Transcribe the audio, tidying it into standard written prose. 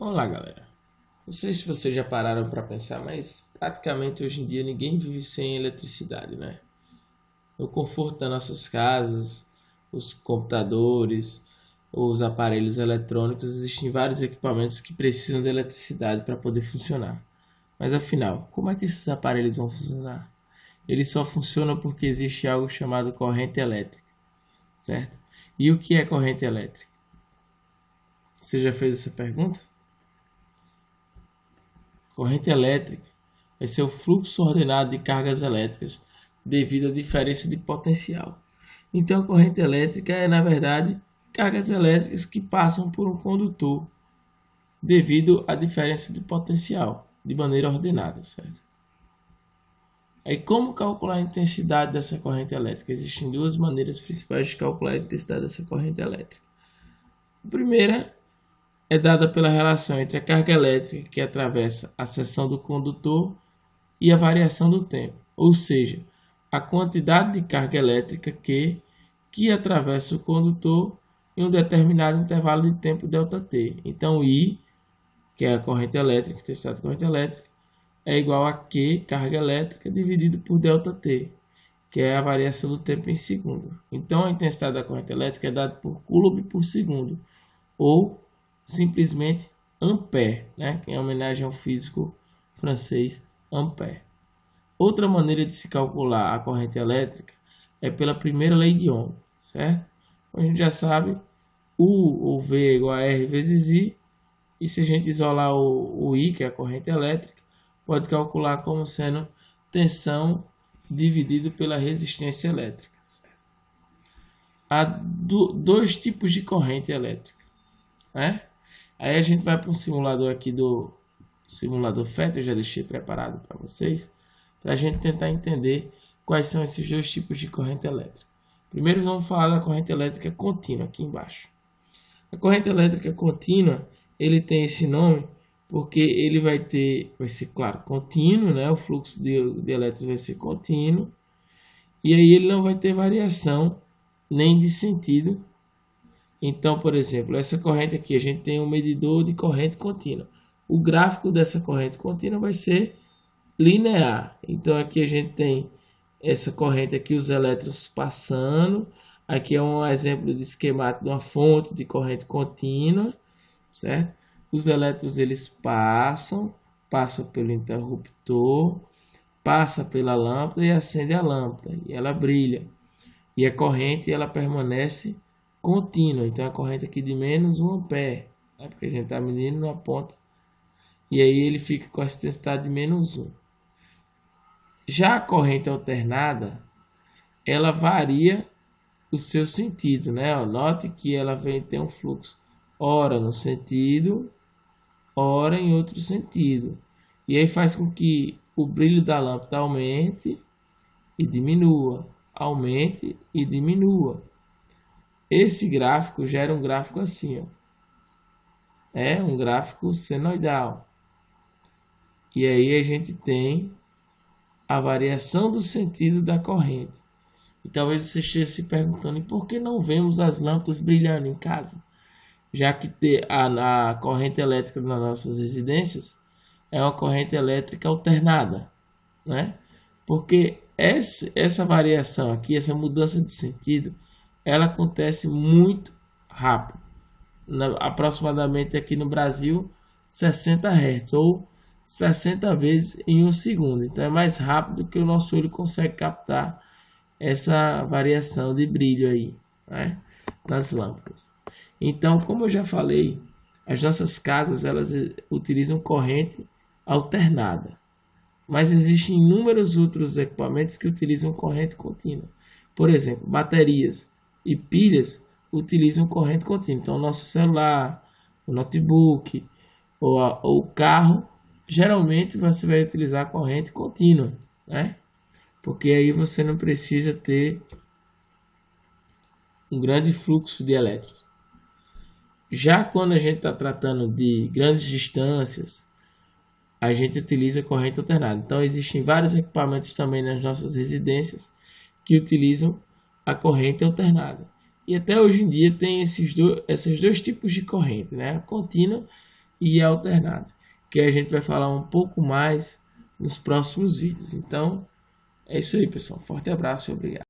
Olá, galera. Não sei se vocês já pararam para pensar, mas praticamente hoje em dia ninguém vive sem eletricidade, né? No conforto das nossas casas, os computadores, os aparelhos eletrônicos, existem vários equipamentos que precisam de eletricidade para poder funcionar. Mas afinal, como é que esses aparelhos vão funcionar? Eles só funcionam porque existe algo chamado corrente elétrica, certo? E o que é corrente elétrica? Você já fez essa pergunta? Corrente elétrica é seu fluxo ordenado de cargas elétricas devido à diferença de potencial. Então, a corrente elétrica é, na verdade, cargas elétricas que passam por um condutor devido à diferença de potencial, de maneira ordenada, certo? Aí, como calcular a intensidade dessa corrente elétrica? Existem duas maneiras principais de calcular a intensidade dessa corrente elétrica. A primeira é dada pela relação entre a carga elétrica que atravessa a seção do condutor e a variação do tempo, ou seja, a quantidade de carga elétrica que atravessa o condutor em um determinado intervalo de tempo ΔT. Então, I, que é a corrente elétrica, intensidade da corrente elétrica, é igual a Q, carga elétrica, dividido por ΔT, que é a variação do tempo em segundo. Então, a intensidade da corrente elétrica é dada por Coulomb por segundo, ou simplesmente Ampère, né? Em homenagem ao físico francês Ampère. Outra maneira de se calcular a corrente elétrica é pela primeira lei de Ohm, certo? A gente já sabe, U ou V é igual a R vezes I, e se a gente isolar o I, que é a corrente elétrica, pode calcular como sendo tensão dividido pela resistência elétrica. Certo? Há dois tipos de corrente elétrica, né? Aí a gente vai para um simulador aqui do simulador FET, eu já deixei preparado para vocês, para a gente tentar entender quais são esses dois tipos de corrente elétrica. Primeiro vamos falar da corrente elétrica contínua, aqui embaixo. A corrente elétrica contínua, ele tem esse nome porque ele vai ser, claro, contínuo, né? O fluxo de elétrons vai ser contínuo, e aí ele não vai ter variação nem de sentido. Então, por exemplo, essa corrente aqui, a gente tem um medidor de corrente contínua. O gráfico dessa corrente contínua vai ser linear. Então, aqui a gente tem essa corrente aqui, os elétrons passando. Aqui é um exemplo de esquemático de uma fonte de corrente contínua, certo? Os elétrons, eles passam pelo interruptor, passa pela lâmpada e acende a lâmpada. E ela brilha. E a corrente, ela permanece contínua. Então, a corrente aqui de menos 1 ampere, né? Porque a gente está medindo na ponta. E aí ele fica com a intensidade de menos 1. Já a corrente alternada, ela varia o seu sentido, né? Note que ela tem um fluxo ora no sentido, ora em outro sentido. E aí faz com que o brilho da lâmpada aumente e diminua, aumente e diminua. Esse gráfico gera um gráfico assim, ó. É um gráfico senoidal. E aí a gente tem a variação do sentido da corrente. E talvez você esteja se perguntando, e por que não vemos as lâmpadas brilhando em casa? Já que a corrente elétrica nas nossas residências é uma corrente elétrica alternada, né? Porque essa variação aqui, essa mudança de sentido, ela acontece muito rápido. Aproximadamente aqui no Brasil, 60 Hz ou 60 vezes em um segundo. Então é mais rápido que o nosso olho consegue captar essa variação de brilho aí, né, nas lâmpadas. Então, como eu já falei, as nossas casas, elas utilizam corrente alternada. Mas existem inúmeros outros equipamentos que utilizam corrente contínua. Por exemplo, baterias e pilhas utilizam corrente contínua. Então, o nosso celular, o notebook ou o carro, geralmente você vai utilizar corrente contínua, né? Porque aí você não precisa ter um grande fluxo de elétrons. Já quando a gente está tratando de grandes distâncias, a gente utiliza corrente alternada. Então, existem vários equipamentos também nas nossas residências que utilizam a corrente alternada. E até hoje em dia tem esses dois tipos de corrente, né? A contínua e alternada, que a gente vai falar um pouco mais nos próximos vídeos. Então, é isso aí, pessoal. Forte abraço e obrigado.